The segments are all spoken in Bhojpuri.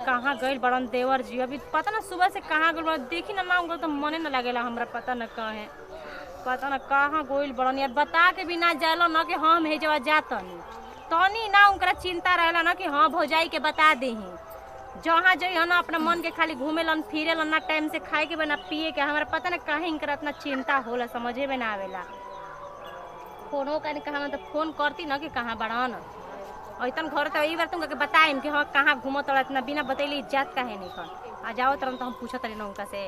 कहाँ गइल बड़न देवर जी? अभी पता ना सुबह से कहाँ गइल बड़न, देखी ना नाम तो मने न लगेला हमरा, पता न कहाँ पता न कहाँ गइल बड़न यार। बता के भी ना जाला न कि हम हे जवा जातनी तनी ना उनकरा चिंता रहेला ना कि हाँ भौजाई के बता देही। जहाँ जइह ना अपना मन के खाली घूमेलन फिरेलन, ना टाइम से खाए के बना पिए के। हमरा पता न काहे इनकरा इतना चिंता होला, समझे में ना आवेला। फोनो कहीं कहा तो फोन करती ना कि कहाँ बड़न ऐतन घर तो यही बार तुमके बताएम कि हाँ कहाँ घूमत इतना बिना बतैले इज्जत काहे नहीं कर। आ जाओ तरन तो हम पूछत रही ना उनका से,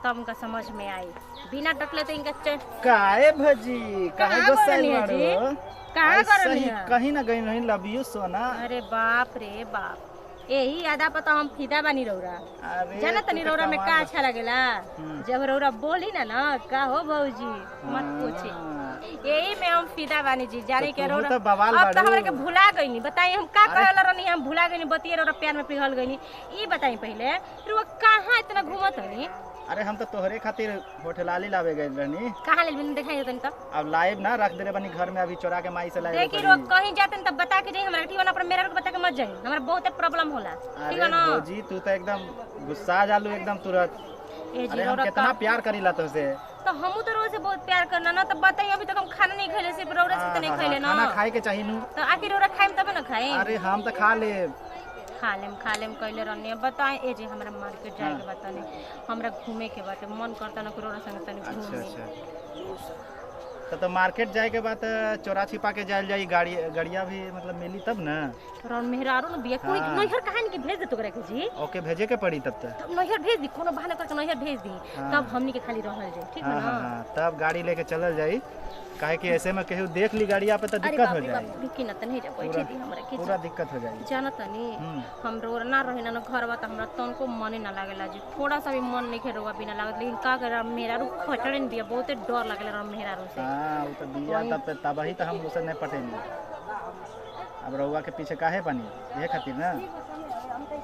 तब उनका समझ में आई। बिना डटले तो इनका काहे भजी काहे गुस्साइल मारो? कहाँ करनी है? कहीं ना गई नहीं, लव यू सोना। अरे बाप रे बाप, यही आदा पता हम फिदा बानी रौरा। जाना तनी रौरा में का अच्छा लगेला जब रौरा बोली ना ना का हो भौजी मत पूछे, यही में हम फिदा बानी जी। जाने के रौरा अब तो हमरा के भुला गईनी। बताई हम का कहला रहनी, हम भुला गईनी। बतिए रौरा प्यार में पिघल गईनी। ई बताई पहले रौरा कहां इतना घूमत हनी? अरे हम तो तोहरे खातिर होटलाली लावे गए रहनी। कहां ले बिन दिखाई तनी तब? अब लाइव ना रख देले बनी घर में, अभी चोरा के माई से लाइव। देखी रोज कहीं जाते तब बता के जाई हमरा, ठीक है ना? पर मेरा को बता के मत जाई, हमरा बहुत प्रॉब्लम होला, ठीक है ना? भौजी तू तो एकदम गुस्सा जालू एकदम तुरंत। अरे हम कितना प्यार करीला तुझसे। तो हमहू तो रोज से बहुत प्यार करना ना। तब बताइए अभी तक हम खाना नहीं खैले, सिर्फ रौरा से तो नहीं खैले ना। खाना खाए के चाहिए नु। तो आखिर रौरा खाइम तब ना खाई। अरे हम तो खा लेम कहले रहनी। बताएं ए जे हमरा मार्केट जाए के बताने, हमरा घूमे के बाटे मन करता ना रौरा संग तनी घूमे। अच्छा तो मार्केट जाए के बाद चोरा छिपा के जायल जाई, गाड़िया भी मतलब मिली तब ना। रौन मेहरारू न बिया कोई नैहर कहानी के भेज दे तो करे के जी। ओके भेजे के पड़ी तब तक नैहर भेज दी, कोनो बहाना करके नैहर भेज दी। तब हमनी के खाली रहल जाए, ठीक है ना? तब गाड़ी लेके चलल जाई, काहे कि ऐसे में केहू देख ली गाड़िया पे तो दिक्कत हो जाए। रुकी ना तनी जा बैठे दी हमरा के पूरा दिक्कत हो जाए। जाना तनी हम रोर ना रहे ना घर बा त हमरा तनको मने ना लागेला जी। थोड़ा सा भी मन नहीं खेरोवा बिना लागत। लेकिन का करे मेहरारू खटड़न बिया, बहुते डर लागेला मेहरारू से। हां वो तो बिया तब ही तो हम उसे नहीं पटेनी। अब रउआ के पीछे काहे बनी ये खातिर ना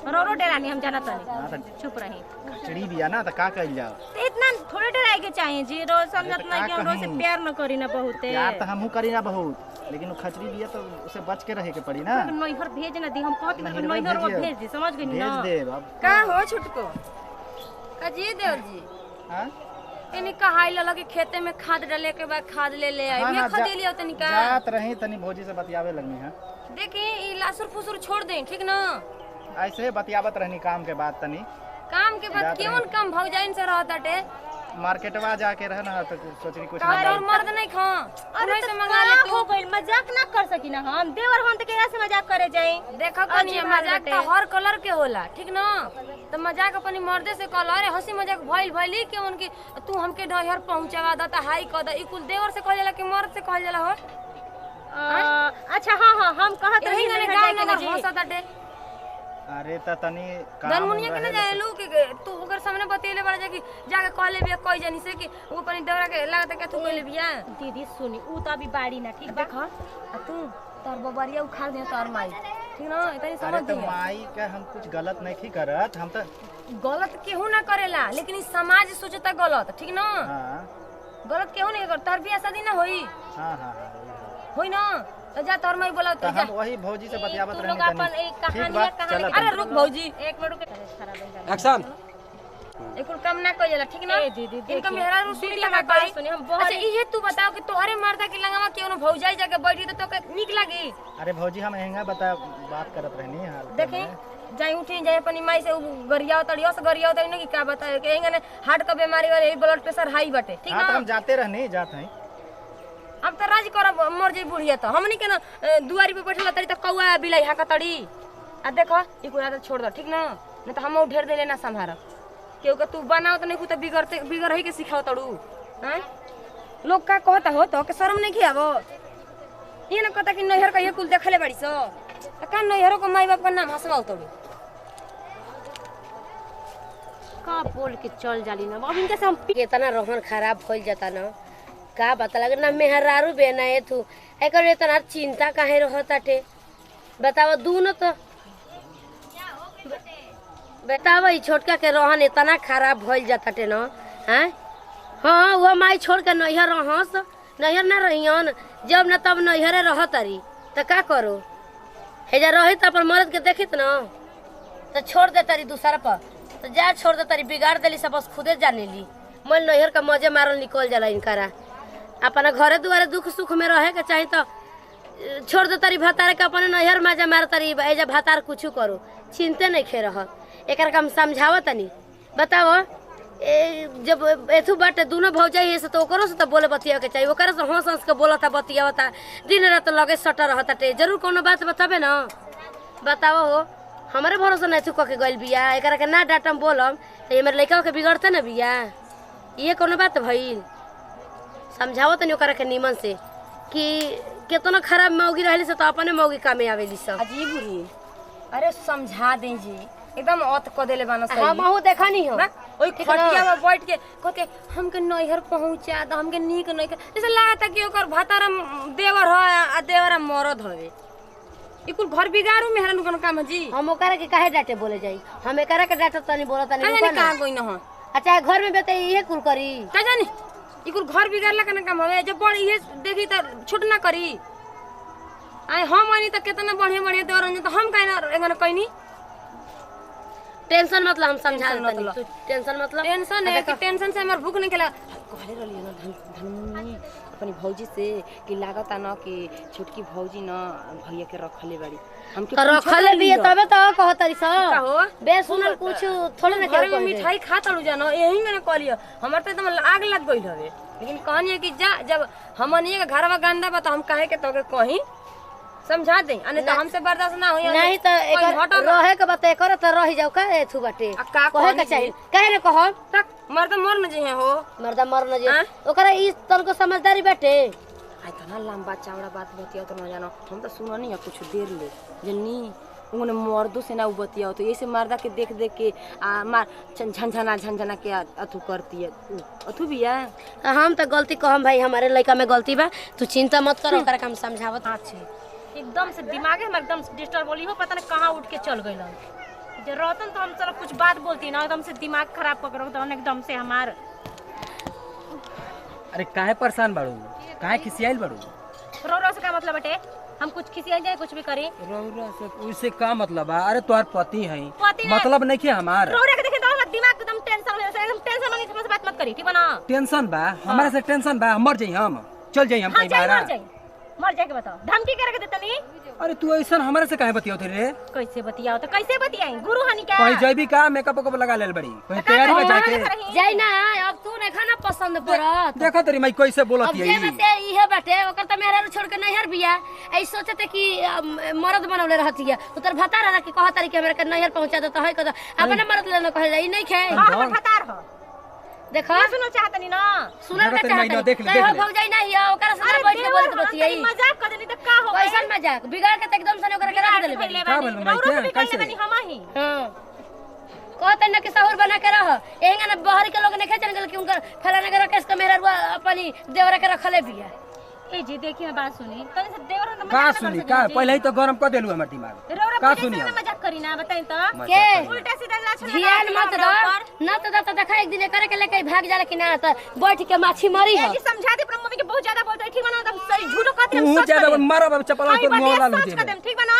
रोरो डरानी हम जाना तनी। चुप रही, खचड़ी बिया ना तो का कइल जाओ। इतना थोड़े डराए के चाहिए जी। रोज समझत ना कि हम रोज से प्यार न करी ना बहुते। प्यार तो हमहू करी ना बहुत, लेकिन वो खचड़ी बिया तो उसे बच के रहे के पड़ी ना। नैहर भेज ना दी, हम कहत ना नैहर वो भेज दी, समझ गई ना? भेज दे अब का हो छुटको कजी देवर जी। हां इनी कहाई लला के खेते में खाद डाले के बाद खाद ले ले आई। ये खाद लियो तनी का जात रही तनी भौजी से बतियावे लगनी है। देखी ई लासुर फुसुर छोड़ दे, ठीक ना? ऐसे बतियावत रहनी काम के बाद तनी। काम के बाद केवन काम भौजाइन से रहत आटे? मार्केटवा जाके रहना तो सोचनी कुछ का और मर्द नहीं खा अरे से मंगा ले तू। हो गइल मजाक ना कर सकी ना हम देवर हम त केरा से मजाक करे जाई। देखो कनी मजाक तो हर कलर के होला, ठीक ना? तो मजाक अपनी मर्दे से कल। अरे हंसी मजाक भइली के उनकी तू हमके डहर पहुंचावा द त हाई क द। ई कुल देवर से कहल जाला कि मर्द से कहल जाला हो? अच्छा हां हां हम कहत रही नहीं गांव नगर हंसत आटे। अरे त तनी काम धनमुनिया के ना जाएलू कि तू ओकर सामने बतेले बड़ा जा कि जाके कहले बिया कोई जानी से कि वो पनी डरा के लागत के तू कहले बिया। दीदी सुनी ऊ त अभी बाड़ी ना, ठीक बा? देख आ तू तोर बबरिया उखाड़ दे तोर माई, ठीक ना? इतनी समझ अरे तो माई का हम कुछ गलत नहीं करत। हम तो गलत केहू ना करेला, लेकिन ई समाज सोचता गलत, ठीक ना? हां गलत केहू नहीं कर। तोर बियाह शादी ना होई? हां हां होई ना? तो जा तोर माई बोला तो जा। हम वही भौजी से बतियावत तू रहनी लोग अपन एक कहानिया कहानी। अरे रुक भौजी, एक मिनट के खराब हो जाला। एक्शन। एकुल काम ना कइला, ठीक ना? ए दीदी इनका मेहरा रुसुली लगा पाई। अच्छा इहे तू बताओ कि तोहरे मर्दा के लंगावा केनो भौजाई जाके बैठी तो तोके नीक लागी? अरे भौजी हम एंगा बात करत रहनी हाल। देखे जाई उठी जाए अपनी माई से गरिया तड़ियो से गरिया तड़ी कि का बताए कि एंगा ने हार्ट का बीमारी वाले ब्लड प्रेशर हाई बाटे, ठीक हां ना? तो हम जाते रहनी जात हैं। अब तो राज करब मर जाई बुढ़िया तो हमनी के ना दुआरी पे बैठला तड़ी त कौआ बिलाई हाका तड़ी। आ देखो ई कुल आदत छोड़ दो, ठीक ना? नहीं तो हम ढेर देले ना संभार केहू के तू बनाओ तो नहीं कुछ बिगड़ ही के सिखाओ तड़ू। हैं लोग का कहता हो तो के शर्म नहीं खियावो? ये ना कहता कि नैहर का ये कुल देखले बड़ी सो त का नैहरो को माई बाप का नाम हंसवाओ तड़ू। का बोल के चल जाली ना अब इनके से हम कितना रोहन खराब होल जाता ना। का बता लगे ना मेहरारू बेना है तू एकर इतना चिंता काहे रहताटे? बताओ दूनो तो बताओ ई छोटका के रोहन इतना खराब होल जाताटे ना। हैं हां वो माई छोड़ के नैहर रहस, नैहर ना रहियन जब ना तब नैहरे रहतरी त का करो? हेजा रही त अपन मर्द के देखित ना। तो छोड़ दे तारी दूसरा पर तो जा छोड़ दे तारी बिगाड़ देली सब बस खुदे जाने ली मन नैहर का मजे मारल निकल जाला इनकरा अपना घरे दुआरे दुख सुख में रहे के चाही तो छोड़ दे तारी भतारे के अपने नैहर मजा मार तारी एजा भतार कुछ करो चिंते नहीं खे रह एक हम समझावत तनी बताओ जब एथू बाटे दोनों भौजाई से तो ओकरो से तो बोले बतिया के चाहिए ओकरा से हंस हंस के बोलता बतियावता दिन रात लगे सटा रहता टे जरूर कोनो बात बताबे ना बताओ हो हमारे भरोसा नहीं थू के गइल बिया एकरा के ना डाटम बोलम तो ये मेरे लड़का के बिगड़ते ना बिया ये कोनो बात भइल समझाओ तनी ओकरा के निमन से कि कितना खराब मौगी रहली से तो अपने मौगी कामे आवेली सब अजी बुरी अरे समझा दे जी एकदम अत क देले बाना सही हम हूं देखा नहीं हो ओई खटिया में बैठ के कहते हमके नैहर पहुंचा द हमके नीक नहीं जैसे लागता कि ओकर भतारा देवर ह आ देवरा मरद हवे ई कुल घर बिगाड़ू मेहरानू कोनो काम है जी हम ओकरा के काहे डांटे बोले जाई हम एकरा के डांटे तनी बोलत नहीं जाने कहां गई न हो अच्छा घर में बेटे इहे कुल करी का जानी ई कुल घर बिगाड़ला का काम हवे जब बड़ इहे देखी त छूट ना करी आए हम आनी त कितना बढ़िया बढ़िया देवर त हम काहे ना एगन कहनी टेंशन मतलब हम समझा देतनी तू टेंशन मतलब टेंशन है कि टेंशन से हमर भूख नहीं खेला कहले रहली ना धनमुनी अपनी भौजी से कि लागता न कि छोटकी भौजी न भैया के रखले बाड़ी हमके तो रखले भी तबे तो कहतरी स का हो बे सुनल कुछ थोड़े ना घर में मिठाई खाता लू जानो यही मैंने कहलियो हमर त एकदम आग लग गइल हवे लेकिन कहनी कि जा जब हमनी के घरवा गंदा बा त हम काहे के तोके कहीं समझा दे अने तो हमसे बर्दाश्त ना होई नहीं तो एक रहे के बात एकर त रह जाऊ का एथु बाटे का कहे के चाहिए काहे न कहो तक मर्द मर न जे हो मर्दा मर न जे ओकरा ई तन को समझदारी बाटे आय तना लंबा चौड़ा बात बतिया तो न जानो हम तो सुननी है कुछ देर ले जन्नी उन्हें मर्दों से ना बतिया तो ऐसे मर्दा के देख देख के मार झंझना के अथु करती है अथु भी है हम तो गलती कहम भाई हमारे लड़का में गलती बा तू चिंता मत कर ओकरा हम समझावत अच्छे एकदम से दिमागे हम एकदम डिस्टर्ब होली हो पता नहीं कहाँ उठ के चल गई जो रहतन तो हम चलो कुछ बात बोलती ना एकदम से दिमाग खराब पकड़ो तो एकदम से हमार अरे काहे परेशान बाड़ू काहे खिसियाइल बाड़ू रो से का मतलब बटे हम कुछ खिसिया जाए कुछ भी करी रौरा से उससे का मतलब है अरे तोहर पति है पति ने- मतलब नहीं है हमार रो के देखे तो हमारा दिमाग एकदम टेंशन हो जाता है एकदम टेंशन वाली से बात मत करी ठीक है ना टेंशन बा हमारे से टेंशन बा मर जाई हम चल जाई हम हाँ कहीं जाए बाहर मर जाए के बताओ धमकी करे के देता नहीं अरे तू ऐसा हमारे से काहे बतियाओ रे कैसे बतियाओ तो कैसे बतियाई गुरु हनी क्या कहीं जैबी का मेकअप को लगा लेल बड़ी कहीं तैयारी में जाके जाई ना अब तू नहीं खाना पसंद पड़त देखो तेरी मैं कैसे बोलत अब जे है बाटे इहे बाटे ओकर त मेहरा छोड़ के नैहर बिया ऐ सोचते कि मर्द बनौले रहती है उतर भता रहा कि कहता कि हमरा के नैहर पहुंचा देता है कदा अपने मर्द लेना कहे जाई नहीं खे हां हम फतार हो देखो सुनो चाहतनी ना सुनल का चाहत देख ले हो भग जाई नहीं ओकरा से बैठ के बोलत बतियाई मजाक कर देनी तो का हो कैसन मजाक बिगाड़ के त एकदम से ओकरा के रख देले पहले का बोल भाई क्या कैसे हम ही हां कहते न कि सहूर बना के रह एंगा न बाहर के लोग ने खेचन गल कि उनकर फलाना के रकेश के मेहरा अपनी देवरा के रखले बिया ए जी देखिए मैं बात सुनी तने से देवर हम का सुनी का पहले ही तो गरम कर देलू हमर दिमाग का सुनी हम? मजाक करी ना बताई तो के उल्टा सीधा लाछन ध्यान मत दो न तो देखा एक दिन करे के लेके भाग जाला कि ना त बैठ के माछी मरी ए है जी समझा दे पर मम्मी के बहुत ज्यादा बोलते ठीक बना एकदम सही झूठो कहते हम तू सच ज्यादा करें। मारा बाबू चपला आई तो बात मोहला ये लो सच जे कर देम ठीक बना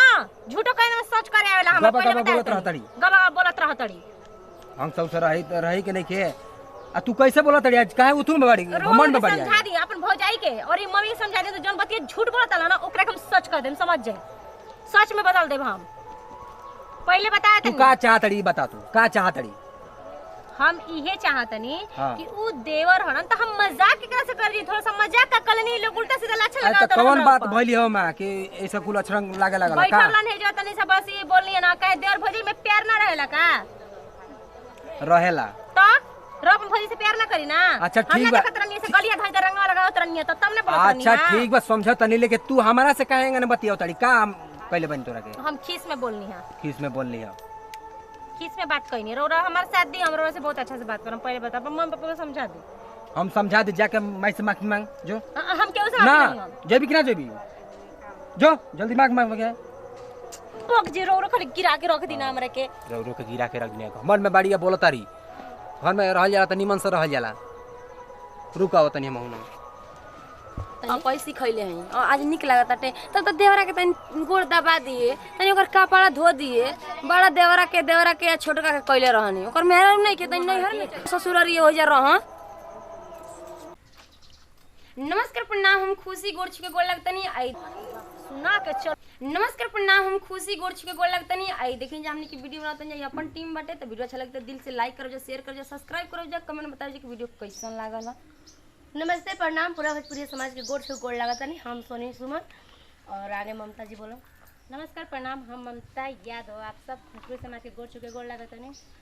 झूठो कहने में सच करे आवेला हम गबा गबा बोलत रहतड़ी गबा बोलत रहतड़ी हम सब से रही के नहीं के आ तू कैसे बोलत रही आज काहे उठू में बाड़ी घमंड में बाड़ी समझा दी अपन भौजाई के और ये मम्मी के समझा दे तो जौन बतिया झूठ बोलत ना ओकरा के हम सच कर देम समझ जाए सच में बदल देब हम पहले बताया तू था का चाहतड़ी बता तू का चाहतड़ी हम इहे चाहतनी हाँ। कि उ देवर हन त हम मजाक केकरा से कर रही थोड़ा सा मजाक का कलनी लोग उल्टा सीधा लाछन अरे लगा तो कौन बात भइली हो मां कि ऐसा कुल अछरंग लागे लागल का बैठल नहीं जो तनी सब बस ये बोलनी है ना कहे देवर भौजी में प्यार ना रहेला का रहेला तो रोक भौजी से प्यार ना करी ना अच्छा, हम ठीक ना बा। देखत रहनी से गलिया धाई रंगवा लगावत रहनी तो तब ने बोलत रहनी अच्छा ना। ठीक बस समझ तनी लेके तू हमारा से कहेंगे ना बतियाओ तड़ी का हम पहले बन तोरा के हम खीस में बोलनी है किस में बोल लिया खीस में बात कही नहीं रोरा हमारे साथ दी हम रोरा से बहुत अच्छा से बात करम पहले बता मम्मी पापा को समझा दी हम समझा दे जाके मैं से माफी मांग जो हम क्यों से ना माफी मांगम जेबी कि ना जेबी जो जल्दी मांग मांग गया पक जे रोरा खाली गिरा के रख दी ना हमरा के रो के गिरा के रख दिया मन में बाड़िया बोलता रही घर में रहल जाला त निमन से रहल जाला रुका तनी हम तनी कैसे सिखैले हैं आज निक लागताटे तब तो देवरा के तनी गोड़ दबा दिए तनी ओकर कपड़ा धो दिए बड़ा देवरा के छोटका के कैले रहनी ओकर मेहरा नहीं के तनी नहीं हर ससुरारी हो जा रह नमस्कार प्रणाम हम खुशी गोड़ छुके गोड़ लगतनी आई सुना के चल। नमस्कार प्रणाम हम खुशी गोड़ छुके गोड़ लगतनी आई देखिए हमने की वीडियो बनाते हैं अपन टीम बाटे तो वीडियो अच्छा लगता है दिल से लाइक करो शेयर करो सब्सक्राइब करो कमेंट में बताओ कि वीडियो कैसन लागल है। नमस्ते प्रणाम पूरा भोजपुरी समाज के गोड़ से गोड़ लागतानी हम सोनी सुमन और आगे ममता जी बोलो। नमस्कार प्रणाम हम ममता यादव आप सब भोजपुरी समाज के गोड़ चुके गोड़ लागत नहीं